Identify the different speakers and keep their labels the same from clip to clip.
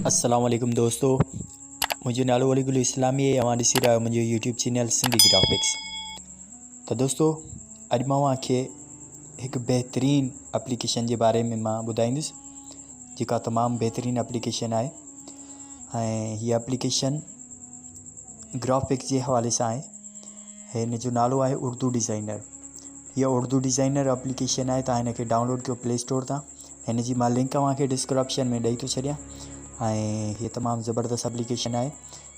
Speaker 1: अस्सलाम वालेकुम दोस्तों, मुझे नालो वलीकुल इस्लामी है। अवां ॾिसी रहिया मुझे यूट्यूब चैनल सिंधी ग्राफिक्स। तो दोस्तों अॼु मां तव्हांखे हिकु बेहतरीन एप्लीकेशन के बारे में मां ॿुधाईंदुसि जेका तमामु बेहतरीन एप्लीकेशन है। हीअ एप्लीकेशन ग्राफिक्स के हवाले से है। हिन जो नालो है उर्दू डिज़ाइनर। यह उर्दू डिज़ाइनर एप्लीकेशन है। तव्हां हिनखे डाउनलोड कयो प्ले स्टोर तां। हिन जी मां लिंक तव्हांखे डिस्क्रिप्शन में ॾेई थो छॾियां। ये तमाम ज़बरदस्त एप्लीकेशन है।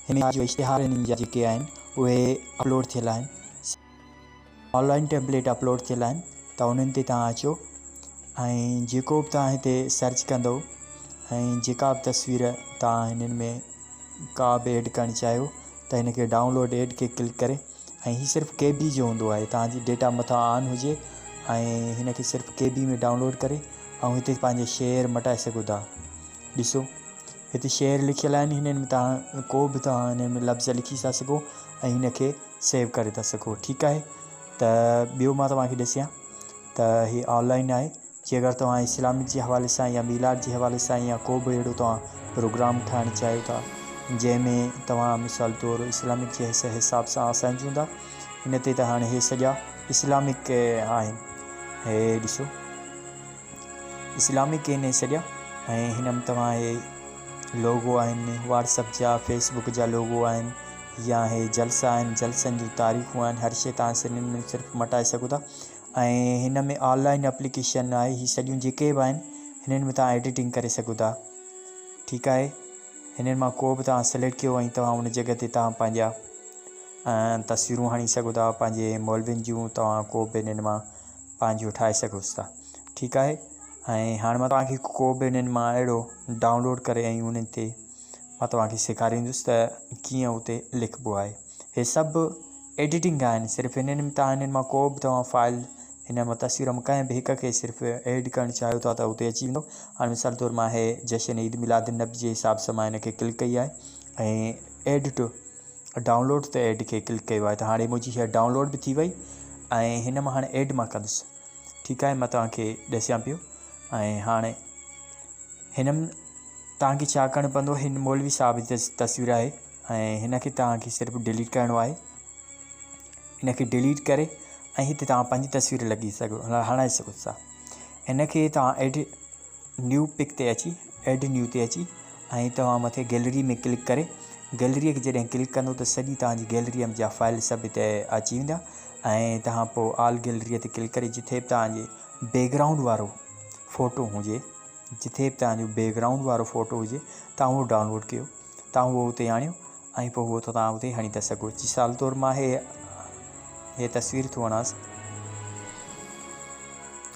Speaker 1: हिन जो इश्तिहार हिन जा जेके आहिनि उहे अपलोड थियल आहिनि, ऑनलाइन टेम्पलेट अपलोड थियल आहिनि। त उन्हनि ते तव्हां अचो ऐं जेको बि तव्हां हिते सर्च कंदव ऐं जेका बि तस्वीर तव्हां हिननि में का बि ऐड करणु चाहियो त हिनखे डाउनलोड ऐड के क्लिक करे ऐं हीअ सिर्फ़ु KB जो हूंदो आहे। तव्हांजी डेटा मथां ऑन हुजे ऐं हिनखे सिर्फ़ु KB में डाउनलोड करे ऐं हिते पंहिंजे शेयर मटाए सघो था। ॾिसो हिते शेयर लिखियल आहिनि। हिननि में तव्हां को बि तव्हां हिन में लफ़्ज़ लिखी था सघो ऐं हिनखे सेव करे था सघो। ठीकु आहे। त ॿियो मां तव्हांखे ॾिसियां त हीअ ऑनलाइन आहे। जे अगरि तव्हां इस्लामिक जे हवाले सां या मीलाद जे हवाले सां या को बि अहिड़ो तव्हां प्रोग्राम ठाहिणु चाहियो था जंहिंमें तव्हां मिसाल तौरु इस्लामिक जे हिसाब सां असांजूं था, हिन ते त हाणे इहे सॼा इस्लामिक आहिनि। हे ॾिसो इस्लामिक आहिनि सॼा। ऐं हिन में तव्हां हे लोगो आहिनि, व्हाट्सअप जा फेसबुक जा लोगो आहिनि या हे जलसा आहिनि, जलसनि जूं तारीख़ूं आहिनि। हर शइ तव्हां सिननि में सिर्फ़ु मटाए सघो था। ऐं हिन में ऑनलाइन एप्लीकेशन आहे। हीअ सॼियूं जेके बि आहिनि हिननि में तव्हां एडिटिंग करे सघो था। ठीकु आहे। हिननि मां को बि तव्हां सिलेक्ट कयो ऐं तव्हां उन जॻह ते तव्हां पंहिंजा तस्वीरूं हणी सघो था। पंहिंजे मौलवियुनि जूं तव्हां को बि हिननि मां पंहिंजो ठाहे सघोसि था। ठीकु आहे। ऐं हाणे मां तव्हांखे को बि हिननि मां अहिड़ो डाउनलोड करे ऐं उन्हनि ते मां तव्हांखे सेखारींदुसि त कीअं उते लिखिबो आहे। हे सभु एडिटिंग आहिनि। सिर्फ़ु हिननि में हिननि मां को बि तव्हां फाइल हिन मां तस्वीर में कंहिं बि हिक खे सिर्फ़ु ऐड करणु चाहियो था त उते अची वेंदो। हाणे मिसाल तौरु मां हे जशन ईद मिलाद नबी जे हिसाब सां मां हिनखे क्लिक कई आहे ऐं एड टू डाउनलोड ते ऐड खे क्लिक कयो आहे। त हाणे मुंहिंजी हीअ डाउनलोड बि थी वई ऐं हिन मां हाणे ऐड मां कंदुसि। ठीकु आहे। मां तव्हांखे ॾिसां पियो। ऐं हाणे हिन में तव्हांखे छा करणु पवंदो, हिन मौलवी साहब जी तस्वीर आहे ऐं हिनखे तव्हांखे सिर्फ़ु डिलीट करिणो आहे। हिनखे डिलीट करे ऐं हिते तव्हां पंहिंजी तस्वीर लॻी सघो हणाए सघो था। हिनखे तव्हां एड न्यू पिक ते अची एड न्यू ते अची ऐं तव्हां मथे गैलरी में क्लिक करे गैलरीअ खे जॾहिं क्लिक कंदो त सॼी तव्हांजी गैलरीअ जा फाइल सभु हिते अची वेंदा। ऐं तव्हां पोइ ऑल गैलरीअ ते क्लिक करे जिथे बि तव्हांजे बैकग्राउंड वारो फ़ोटो हुजे, जिथे बि तव्हांजो बैकग्राउंड वारो फ़ोटो हुजे तव्हां उहो डाउनलोड कयो। तव्हां उहो उते आणियो ऐं पोइ उहो तव्हां उते हणी था सघो। मिसाल तौरु मां हे तस्वीर थो हणांसि।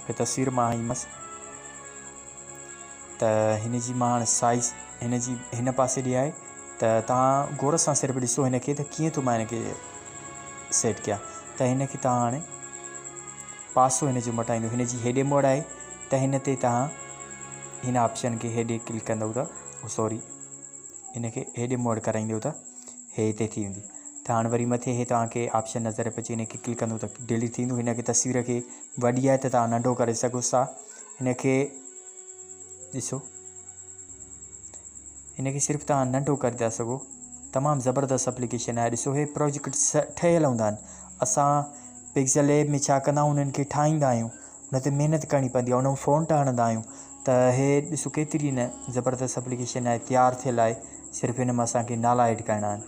Speaker 1: हे तस्वीर मां हईंदुसि त हिन जी मां हाणे साइज़ हिन जी हिन पासे ॾे आहे। त तव्हां गौर सां सिर्फ़ु ॾिसो हिनखे त कीअं थो मां हिनखे सेट कयां। त हिनखे तव्हां हाणे पासो हिन जो मटाईंदो। हिन जी हेॾे मोड़ आहे त हिन ते तव्हां हिन ऑप्शन खे हेॾे क्लिक कंदव त सॉरी हिनखे हेॾे मोड़ कराईंदव त हे हिते थी वेंदी। त हाणे वरी मथे हे तव्हांखे ऑप्शन नज़र पे अचे, हिनखे क्लिक कंदव त डिलीट थींदो। हिनखे तस्वीर खे वॾी आहे त तव्हां नंढो करे सघोसि था। हिनखे ॾिसो हिनखे सिर्फ़ु तव्हां नंढो करे था सघो। तमामु ज़बरदस्त एप्लीकेशन आहे। ॾिसो हे प्रोजेक्ट ठहियल हूंदा आहिनि। असां पिक्सल लैब में छा कंदा आहियूं, उन्हनि खे ठाहींदा आहियूं, उन ते महिनत करणी पवंदी आहे, उन में फ़ॉन्ट हणंदा आहियूं। त हे ॾिसो केतिरी न ज़बरदस्त एप्लीकेशन आहे, तयारु थियल आहे। सिर्फ़ु हिन में असांखे नाला ऐड करणा आहिनि।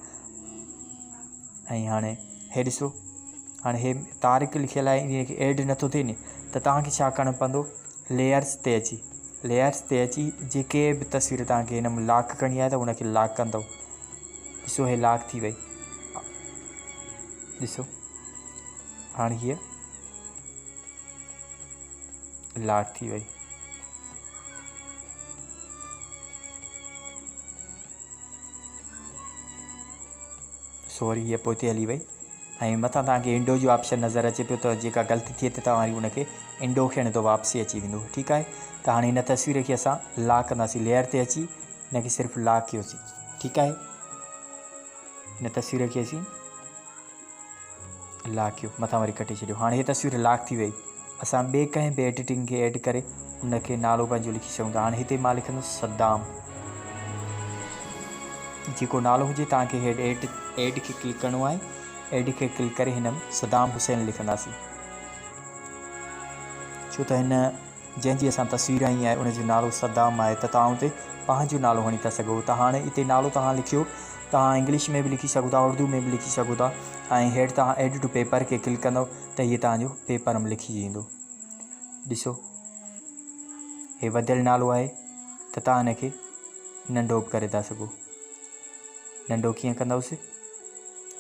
Speaker 1: ऐं हाणे हे ॾिसो हाणे हे तारीख़ लिखियल आहे, इनखे ऐड नथो थिए नि त तव्हांखे छा करणु पवंदो, लेयर्स ते अची जेके बि तस्वीर तव्हांखे हिन में लॉक करणी आहे त उनखे लॉक कंदव। ॾिसो हे लॉक थी वई। ॾिसो हाणे हीअ लॉक थी वई। सॉरी हीअ पोइ हिते हली वई। ऐं मथां तव्हांखे इंडो जो ऑप्शन नज़र अचे पियो त जेका ग़लती थिए त तव्हां वरी उनखे इंडो खे तो वापसी अची वेंदो। ठीकु आहे। त हाणे हिन तस्वीर खे असां लॉक कंदासीं। लेयर ते अची हिनखे सिर्फ़ु लॉक कयोसीं। ठीकु आहे। हिन तस्वीर खे असीं लॉक कयो, मथां वरी कटे छॾियो। हाणे हीअ तस्वीर लॉक थी वई। असां ॿिए कंहिं बि एडिटिंग खे ऐड करे उनखे नालो पंहिंजो लिखी सघूं था। हाणे हिते मां लिखंदुसि सद्दाम। जेको नालो हुजे तव्हांखे हेड एड खे क्लिक करिणो आहे। एड खे क्लिक करे हिन में सदाम हुसैन लिखंदासीं, छो त हिन जंहिंजी असां तस्वीर आई आहे उनजो नालो सदाम आहे, त तव्हां उते पंहिंजो नालो हणी था सघो। त हाणे हिते नालो तव्हां लिखियो, तव्हां इंग्लिश में बि लिखी सघो था, उर्दू में बि लिखी सघो था। ऐं हेठि तव्हां एड टू पेपर खे क्लिक कंदव त इहे तव्हांजो पेपर में लिखी वेंदो। ॾिसो हे वधियल नालो आहे, त तव्हां हिनखे नंढो बि करे था सघो। नंढो कीअं कंदवसि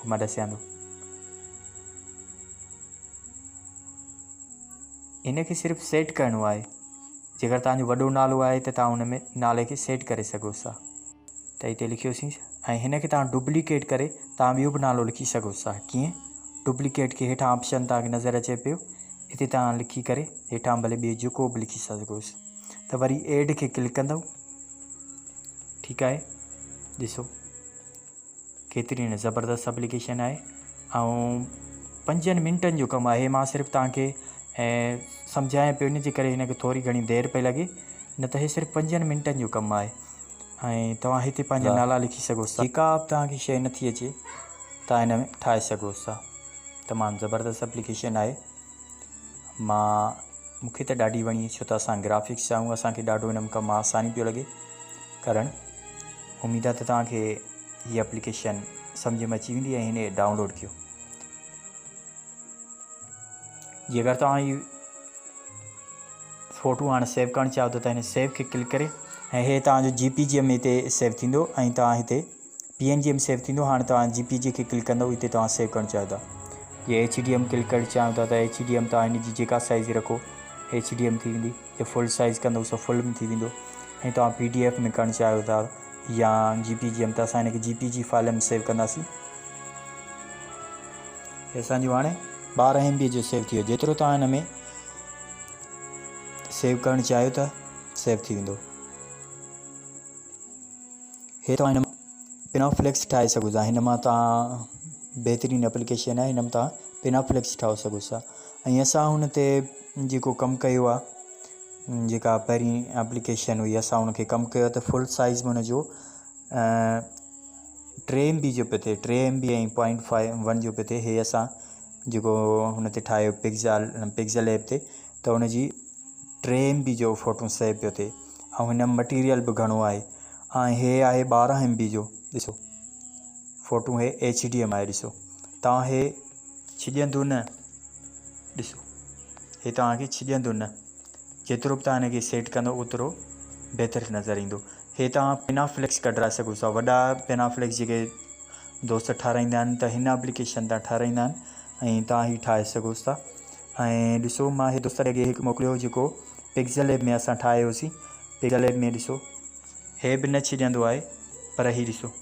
Speaker 1: मां ॾसां थो। इनखे सिर्फ़ु सेट करिणो आहे। जेकर तव्हांजो वॾो नालो आहे त तव्हां हुन में नाले खे सेट करे सघो था। त हिते लिखियोसीं ऐं हिनखे तव्हां डुप्लीकेट करे तव्हां ॿियो बि नालो लिखी सघो था। कीअं? डुप्लीकेट खे हेठां ऑप्शन तव्हांखे नज़र अचे पियो, हिते तव्हां लिखी करे हेठां भले ॿिए जेको बि लिखी सघोसि। त वरी एड खे क्लिक कंदव, ठीकु आहे। ॾिसो केतिरी न ज़बरदस्त एप्लीकेशन आहे ऐं 5 मिंटनि जो कमु आहे। मां सिर्फ़ु तव्हांखे सम्झायां पियो, इन जे करे हिनखे थोरी घणी देरि पई लॻे, न त हे सिर्फ़ु 5 मिंटनि जो कमु आहे। ऐं तव्हां हिते पंहिंजा नाला लिखी सघो था। जेका बि तव्हांखे शइ नथी अचे तव्हां हिन में ठाहे सघो था। तमामु ज़बरदस्त एप्लीकेशन आहे। मूंखे त ॾाढी वणी, छो त असां ग्राफिक्स आहियूं, असांखे ॾाढो हिन में कमु आसानी पियो लॻे करणु। उमेदु आहे त तव्हांखे हीअ एप्लीकेशन सम्झ में अची वेंदी ऐं हिन डाउनलोड कयो। जेकर तव्हां हीअ फ़ोटो हाणे सेव करणु चाहियो त हिन सेव खे क्लिक करे ऐं हे तव्हांजो JPG में हिते सेव थींदो ऐं तव्हां हिते PNG में सेव थींदो। हाणे तव्हां JPG खे क्लिक कंदव, हिते तव्हां सेव करणु चाहियो था। ये HDM क्लिक करणु चाहियो था त HDM तव्हां हिन जी जेका साइज़ रखो HDM थी वेंदी। जे फुल साइज़ कंदव त फुल में थी वेंदो। ऐं तव्हां PDF में करणु चाहियो था या JPG में, त असां हिनखे JPG फाइल में सेव कंदासीं। हे असांजो हाणे 12 MB जो सेव थी वियो। जेतिरो तव्हां हिन में सेव करणु चाहियो था सेव थी वेंदो। हे तव्हां हिन मां पिनाफ्लेक्स ठाहे सघो था। हिन मां तव्हां बहितरीनु एप्लीकेशन आहे, हिन में तव्हां पिनाफ्लेक्स ठाहे सघो था। ऐं असां हुन ते जेको कमु कयो आहे, जेका पहिरीं एप्लीकेशन हुई, असां हुनखे कमु कयो त फुल साइज़ में हुनजो 3 MB जो पियो थिए, 3 MB ऐं 0.51 जो पियो थिए। हे असां जेको हुन ते ठाहियो पिक्सल ऐप ते, त हुनजी 3 MB जो फ़ोटो सेव पियो थिए ऐं हिन में मटीरियल बि घणो आहे। ऐं हे आहे 12 MB जो। ॾिसो फ़ोटो हे HDM आहे। ॾिसो तव्हां हे छिॼंदो न, ॾिसो हे तव्हांखे छिॼंदो न। जेतिरो बि तव्हां हिनखे सेट कंदो ओतिरो बहितरु नज़र ईंदो। हे तव्हां पिनाफ्लेक्स कढाए सघो था। वॾा पिनाफ्लेक्स जेके दोस्त ठाराईंदा आहिनि त हिन एप्लीकेशन तां ठाराईंदा आहिनि ऐं तव्हां ही ठाहे सघो था। ऐं ॾिसो मां हे दोस्त खे हिकु मोकिलियो जेको पिक्सल ऐप में असां ठाहियोसीं। पिक्सल ऐप में ॾिसो हे बि न छिॼंदो आहे, पर ही ॾिसो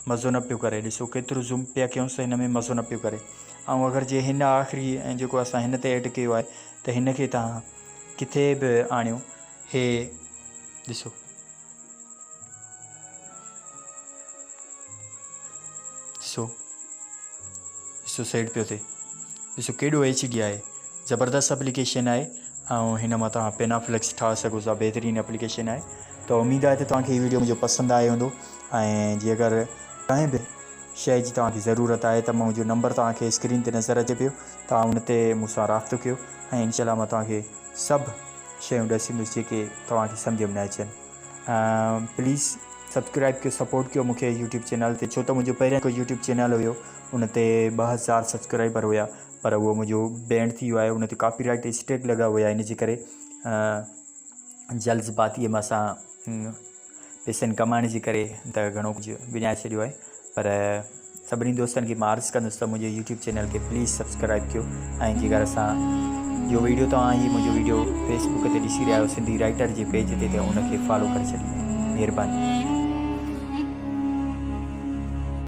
Speaker 1: मज़ो न पियो करे। ॾिसो केतिरो ज़ूम पिया कयूंसि, हिन में मज़ो न पियो करे। ऐं अगरि जे हिन आख़िरी ऐं जेको असां हिन ते ऐड कयो आहे त हिन खे तव्हां किथे बि आणियो, हे ॾिसो ॾिसो सेट पियो थिए। ॾिसो केॾो HD आहे, ज़बरदस्त एप्लीकेशन आहे। ऐं हिन मां तव्हां पिनाफ्लेक्स ठाहे सघो था। बहितरीनु एप्लीकेशन आहे। त उमेदु आहे त तव्हांखे हीअ वीडियो मुंहिंजो पसंदि आयो हूंदो। ऐं जे अगरि कंहिं बि शइ जी तव्हांखे ज़रूरत आहे त मुंहिंजो नंबर तव्हांखे स्क्रीन ते नज़र अचे पियो, तव्हां हुन ते मूंसां राब्तो कयो ऐं इनशाला मां तव्हांखे सभु शयूं ॾसींदुसि जेके तव्हांखे सम्झ में न अचनि। प्लीज़ सब्सक्राइब कयो, सपोर्ट कयो मूंखे यूट्यूब चैनल ते, छो त मुंहिंजो पहिरियों हिकु यूट्यूब चैनल हुयो, उन ते 2000 सब्सक्राइबर हुया, पर उहो मुंहिंजो बैंड थी वियो आहे। उन ते कॉपीराइट स्ट्राइक लॻा हुया, इन जे करे जल्दबाज़ीअ में असां पैसनि कमाइण जे करे त घणो कुझु विञाए छॾियो आहे। पर सभिनी दोस्तनि खे मां अर्ज़ु कंदुसि त मुंहिंजे यूट्यूब चैनल खे प्लीज़ सब्सक्राइब कयो। ऐं जेकर असां जो वीडियो तव्हां हीअ मुंहिंजो वीडियो फेसबुक ते ॾिसी रहिया आहियो सिंधी राइटर जे पेज ते, त उनखे फॉलो करे छॾियो। महिरबानी।